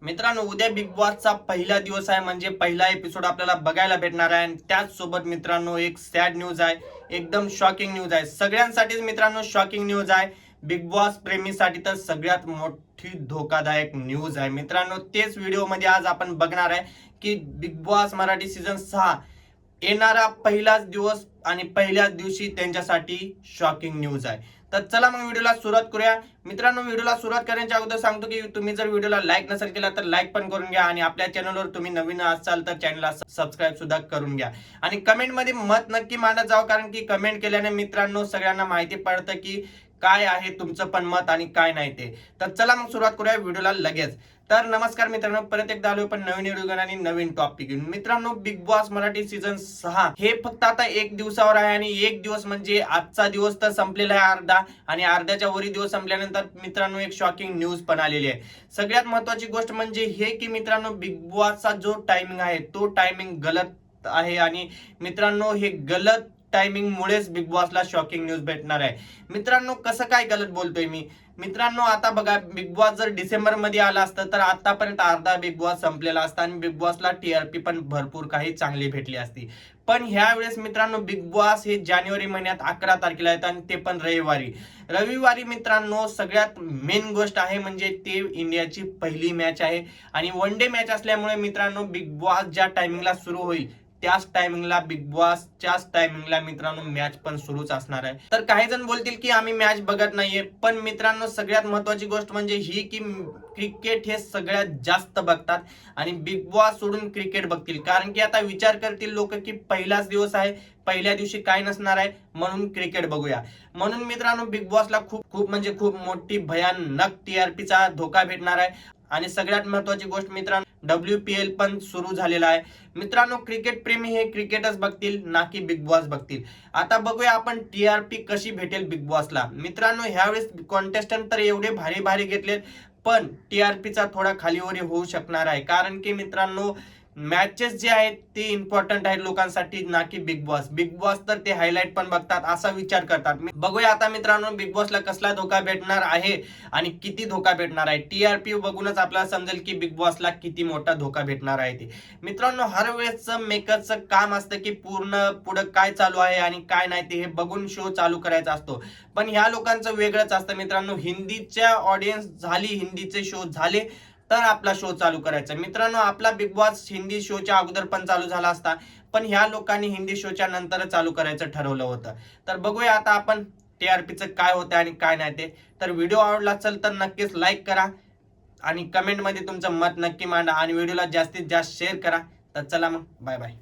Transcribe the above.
मित्रांनो, उद्या बिग बॉसचा पहिला दिवस आहे, म्हणजे पहिला एपिसोड आपल्याला बघायला भेटणार आहे. आणि त्याच सोबत मित्रांनो एक सॅड न्यूज आहे, एकदम शॉकिंग न्यूज आहे. सगळ्यांसाठीच मित्रांनो शॉकिंग न्यूज आहे. बिग बॉस प्रेमीसाठी तर सगळ्यात मोठी धोकादायक न्यूज आहे मित्रांनो. तेच व्हिडिओमध्ये आज आपण बघणार आहे की बिग बॉस मराठी सीझन 6 येणारा पहिलाच दिवस आणि पहिल्याच दिवशी त्यांच्यासाठी शॉकिंग न्यूज आहे. तर चला मग व्हिडिओला सुरुवात करूया. मित्रांनो, व्हिडिओला सुरुवात करण्याच्या अगोदर सांगतो की तुम्ही जर व्हिडिओला लाईक नसेल केला तर लाईक पण करून घ्या, आणि आपल्या चॅनलवर तुम्ही नवीन असाल तर चॅनलला सबस्क्राईब सुद्धा करून घ्या. आणि कमेंटमध्ये मत नक्की मांडत जावं, कारण की कमेंट केल्याने मित्रांनो सगळ्यांना माहिती पडतं की काय आहे तुमचं पण मत आणि काय नाही ते. तर चला मग सुरुवात करूया व्हिडिओला लगेच. तर नमस्कार मित्रांनो, परत एकदा आलो पण नवीन व्हिडिओ आणि नवीन टॉपिक घेऊन. मित्रांनो, बिग बॉस मराठी सीझन 6 हे फक्त आता एक दिवसावर आहे, आणि एक दिवस म्हणजे आजचा दिवस तर संपलेला आहे अर्धा, आणि अर्ध्याच्या वरी दिवस संपल्यानंतर मित्रांनो एक शॉकिंग न्यूज पण आलेली आहे. सगळ्यात महत्वाची गोष्ट म्हणजे हे की मित्रांनो, बिग बॉसचा जो टायमिंग आहे तो टायमिंग गलत आहे, आणि मित्रांनो हे गलत टायमिंग मुळेच बिग बॉसला शॉकिंग न्यूज भेटणार आहे. मित्रांनो, कसं काय गलत बोलतोय मी? मित्रांनो, आता बघा, बिग बॉस जर डिसेंबर मध्ये आला असतं तर आतापर्यंत अर्धा बिग बॉस संपलेला असता, आणि बिग बॉसला टीआरपी पण भरपूर काही चांगली भेटली असती. पण ह्या वेळेस मित्रांनो बिग बॉस हे जानेवारी महिन्यात 11 तारखेला येतात, आणि ते पण रविवारी मित्रांनो सगळ्यात मेन गोष्ट आहे म्हणजे ते इंडियाची पहिली मॅच आहे, आणि वन डे मॅच असल्यामुळे मित्रांनो बिग बॉस ज्या टायमिंगला सुरू होईल त्याच टायमिंगला बिग बॉसच्याच टायमिंगला मित्रांनो मॅच पण सुरूच असणार आहे. तर काही जण बोलतील की आम्ही मॅच बघत नाहीये, पण मित्रांनो सगळ्यात महत्वाची गोष्ट म्हणजे ही की क्रिकेट हे सगळ्यात जास्त बघतात, आणि बिग बॉस सोडून क्रिकेट बघतील. कारण की आता विचार करतील लोक की पहिलाच दिवस आहे, पहिल्या दिवशी काय नसणार आहे, म्हणून क्रिकेट बघूया. म्हणून मित्रांनो बिग बॉसला खूप खूप म्हणजे खूप मोठी भयानक टीआरपीचा धोका भेटणार आहे. आणि सगळ्यात महत्वाची गोष्ट मित्रांनो, WPL पण सुरू झालेला आहे. मित्रांनो, क्रिकेट प्रेमी हे क्रिकेटच बघतील, ना की बिग बॉस बघतील. आता बघूया आपण टीआरपी कशी भेटेल बिग बॉसला. मित्रांनो, ह्यावेळेस कॉन्टेस्टंट तर एवढे भारी भारी घेतलेत, पण टीआरपीचा थोडा खालीवरी होऊ शकणार आहे. कारण की मित्रांनो मॅचेस जे आहेत ते इम्पॉर्टंट आहेत लोकांसाठी, ना की बिग बॉस. बिग बॉस तर ते हायलाइट पण बघतात, असा विचार करतात. बघूया आता मित्रांनो बिग बॉसला कसला धोका भेटणार आहे आणि किती धोका भेटणार आहे. टीआरपी बघूनच आपल्याला समजेल की बिग बॉसला किती मोठा धोका भेटणार आहे ते. मित्रांनो, हर वेळेसचं मेकरचं काम असतं की पूर्ण पुढे काय चालू आहे आणि काय नाही ते हे बघून शो चालू करायचा असतो. पण ह्या लोकांचं वेगळंच असतं मित्रांनो. हिंदीच्या ऑडियन्स झाली, हिंदीचे शो झाले तर आपला शो चालू करायचा. मित्रांनो, आपला बिग बॉस हिंदी शोच्या अगोदर पण चालू झाला असता, पण ह्या लोकांनी हिंदी शोच्या नंतर चालू करायचं ठरवलं होतं. तर बघूया आता आपण टीआरपीचं काय होतं आणि काय नाही ते. तर व्हिडिओ आवडला असेल तर नक्कीच लाईक करा, आणि कमेंटमध्ये तुमचं मत नक्की मांडा, आणि व्हिडिओला जास्तीत जास्त शेअर करा. तर चला मग, बाय बाय.